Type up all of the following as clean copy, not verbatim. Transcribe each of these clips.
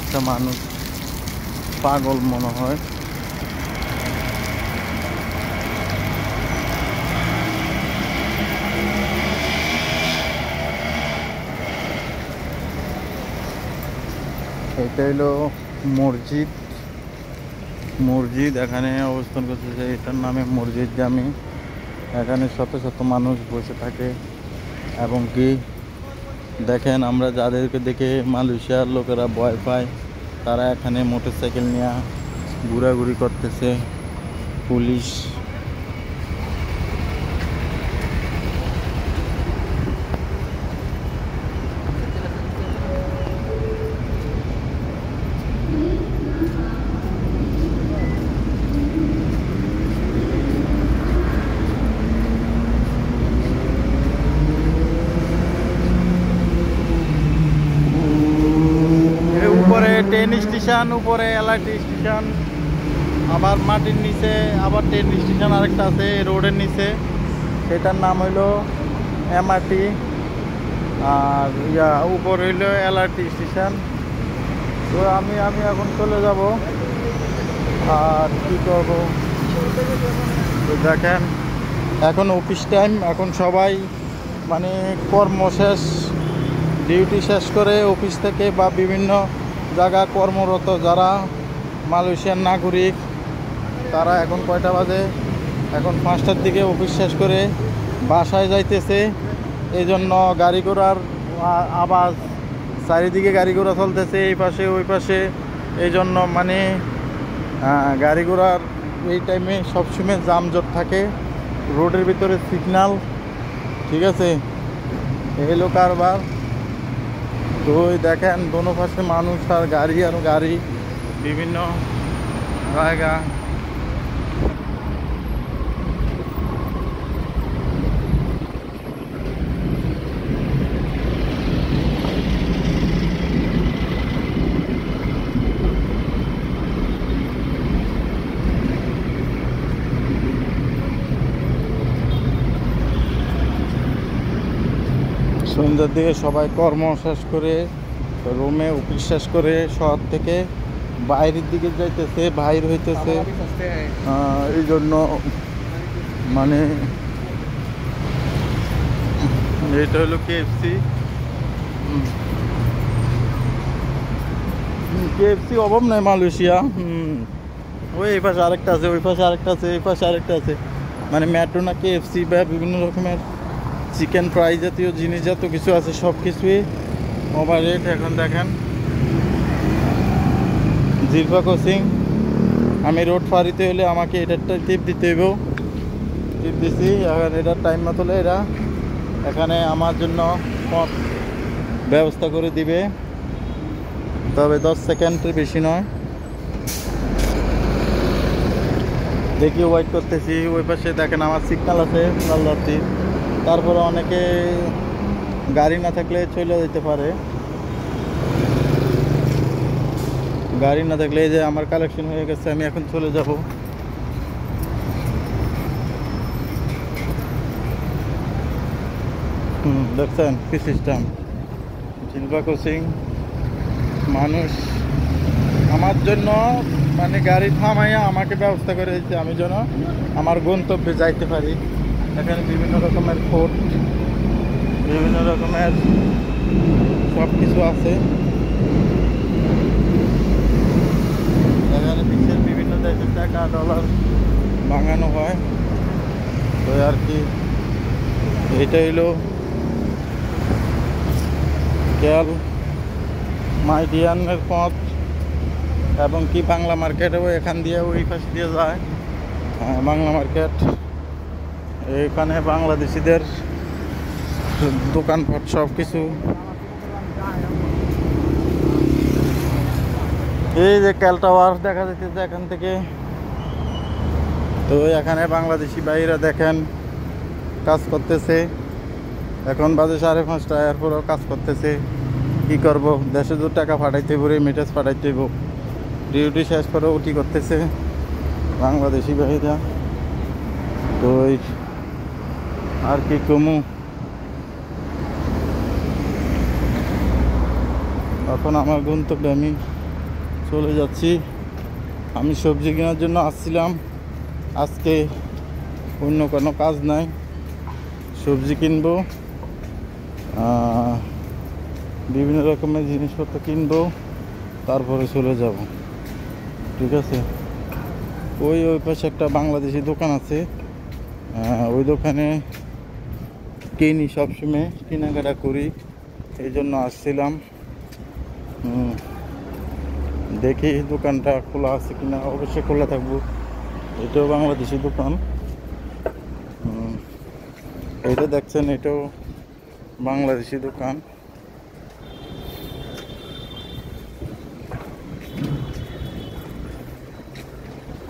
প্রত্যেকটা মানুষ পাগল মনে হয়। এটা হলো মসজিদ। মসজিদ এখানে অবস্থান করতেছে, এটার নামে মসজিদ জামি। এখানে শত শত মানুষ বসে থাকে এবং কি দেখেন, আমরা যাদেরকে দেখে মালয়েশিয়ার লোকেরা ভয় পায়, তারা এখানে মোটরসাইকেল নিয়ে ঘোরাঘুরি করতেছে। পুলিশ উপরে ট্রেন স্টেশন, উপরে এলআরটি স্টেশন, আবার মাটির নিচে আবার ট্রেন স্টেশন আরেকটা আছে রোডের নিচে, সেটার নাম হইলো এমআরটি। আর উপর হইলো এলআরটি স্টেশন। তো আমি এখন চলে যাব। আর কি করব, তো দেখেন এখন অফিস টাইম, এখন সবাই মানে কর্ম শেষ, ডিউটি শেষ করে অফিস থেকে বা বিভিন্ন জায়গা কর্মরত যারা মালয়েশিয়ার নাগরিক, তারা এখন কয়টা বাজে, এখন 5টার দিকে অফিস শেষ করে বাসায় যাইতেছে। এই জন্য গাড়ি ঘোড়ার আওয়াজ, চারিদিকে গাড়ি ঘোড়া চলতেছে এই পাশে ওই পাশে। এই জন্য মানে গাড়ি ঘোড়ার এই টাইমে সবসময় যানজট থাকে, রোডের ভিতরে সিগন্যাল, ঠিক আছে, এই হলো কারবার। তো ওই দেখেন দোনো পাশে মানুষ আর গাড়ি, বিভিন্ন জায়গা। সন্ধ্যার দিকে সবাই কর্ম শেষ করে রুমে অফিস শেষ করে শহর থেকে বাইরের দিকে যাইতেছে, বাইর হইতেছে। এই জন্য মানে এটা হলো কেএফসি অভাব নাই মালয়েশিয়া। ওই এই পাশে আরেকটা আছে, ওই পাশে আরেকটা আছে, এই পাশে আরেকটা আছে। মানে মেট্রো না কেএফসি বা বিভিন্ন রকমের চিকেন ফ্রাই জাতীয় জিনিস যত কিছু আছে সব কিছুই ওভার রেট। এখন দেখেন জিরফা ক্রসিং, আমি রোড ফারিতে হলে আমাকে এটারটা টিপ দিতে হইব, টিপ দিছি। এখন এটার টাইম মতো হলে এরা এখানে আমার জন্য পথ ব্যবস্থা করে দিবে, তবে 10 সেকেন্ডের বেশি নয়। দেখি ওয়েট করতেছি। ওই পাশে দেখেন আমার সিগন্যাল আছে লাল বাতি, তারপরে অনেকে গাড়ি না থাকলে চলে যেতে পারে। গাড়ি না থাকলে এই যে আমার কালেকশন হয়ে গেছে, আমি এখন চলে যাব। দেখছেন কি সিস্টেম, জিলবা কোচিং। মানুষ আমার জন্য মানে গাড়ি থামাইয়া আমাকে ব্যবস্থা করে দিচ্ছে, আমি যেন আমার গন্তব্যে যাইতে পারি। এখানে বিভিন্ন রকমের ফোর্ট, বিভিন্ন রকমের সব কিছু আছে। এখানে বিশ্বের বিভিন্ন দেশের টাকা ডলার ভাঙানো হয়। তো আর কি, এটা হইলো কেয়াল মাইডিয়ানের পথ এবং কি বাংলা মার্কেটও এখান দিয়ে ওই পাশ দিয়ে যায়। বাংলা মার্কেট, এখানে বাংলাদেশিদের দোকানপাট সব কিছু। এই যে ক্যাল টাওয়ার দেখা যাচ্ছে এখান থেকে। তো এখানে বাংলাদেশি ভাইরা দেখেন কাজ করতেছে। এখন বাজে 5:30, এরপরেও কাজ করতেছে। কি করব, দেশে 2 টাকা পাঠাইতে হইব, রেমিটেন্স পাঠাইতে হইব। ডিউটি শেষ করে উঠি করতেছে বাংলাদেশি ভাইরা। তো আর কি কমু, এখন আমার গন্তব্যে আমি চলে যাচ্ছি। আমি সবজি কেনার জন্য আসছিলাম, আজকে অন্য কোনো কাজ নাই, সবজি কিনবো, বিভিন্ন রকমের জিনিসপত্র কিনবো, তারপরে চলে যাব। ঠিক আছে, ওই পাশে একটা বাংলাদেশি দোকান আছে, ওই দোকানে কিনি, সবসময় কেনাকাটা করি, এই জন্য আসছিলাম। দেখি দোকানটা খোলা আছে কিনা, অবশ্যই খোলা থাকবো। এটাও বাংলাদেশি দোকান, এটা দেখছেন, এটাও বাংলাদেশি দোকান।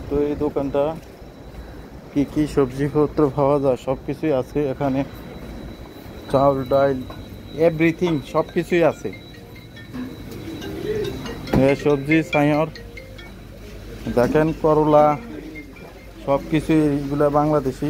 তো এই দোকানটা কি কি সবজিপত্র পাওয়া যায় সব কিছুই আছে এখানে, চাউল ডাল এভরিথিং সব কিছুই আছে। সবজি সাইয়র দেখেন, করলা, সব কিছুই, এইগুলা বাংলাদেশি।